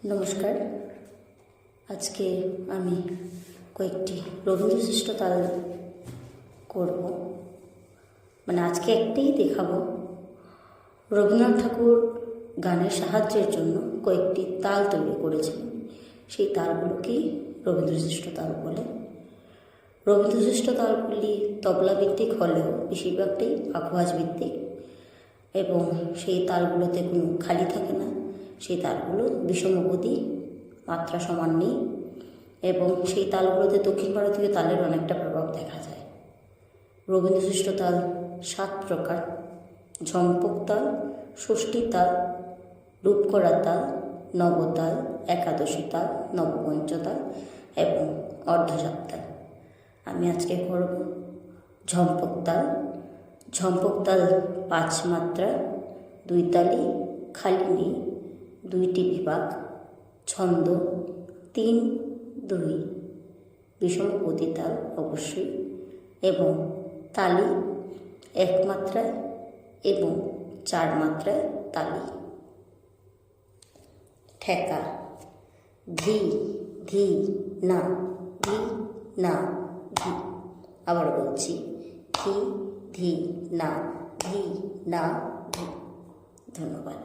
নমস্কার। আজকে আমি কয়েকটি রবীন্দ্রসৃষ্ট তাল করব, আজকে একটাই দেখাবো। রবীন্দ্রনাথ ঠাকুর গানের সাহায্যের জন্য কয়েকটি তাল তৈরি করেছিলেন, সেই তালগুলোকেই রবীন্দ্রসৃষ্ট তাল বলে। রবীন্দ্রসৃষ্ট তালগুলি তবলা ভিত্তিক হলেও বেশিরভাগটাই আঁকোয়াজ ভিত্তিক, এবং সেই তালগুলোতে কোনো খালি থাকে না। সেই তালগুলো বিষমগতি, মাত্রা সমান নেই, এবং সেই তালগুলোতে দক্ষিণ ভারতীয় তালের অনেকটা প্রভাব দেখা যায়। রবীন্দ্রসৃষ্ট তাল 7 প্রকার: ঝম্পক তাল, ষষ্ঠী তাল, রূপকরা তাল, নবতাল, একাদশী তাল, নবপঞ্চতাল এবং অর্ধজাপ তাল। আমি আজকে করব ঝম্পক তাল। ঝম্পক তাল 5 মাত্রা, 2 তালি, খালি নেই, 2টি বিভাগ, ছন্দ 3-2, বিষমগতি তাল অবশ্যই, এবং তালি 1 মাত্রায় এবং 4 মাত্রায় তালি। ঠেকা: ধি ধি না, ধি না ধি। আবার বলছি, ধি ধি না, ধি না ধি। ধন্যবাদ।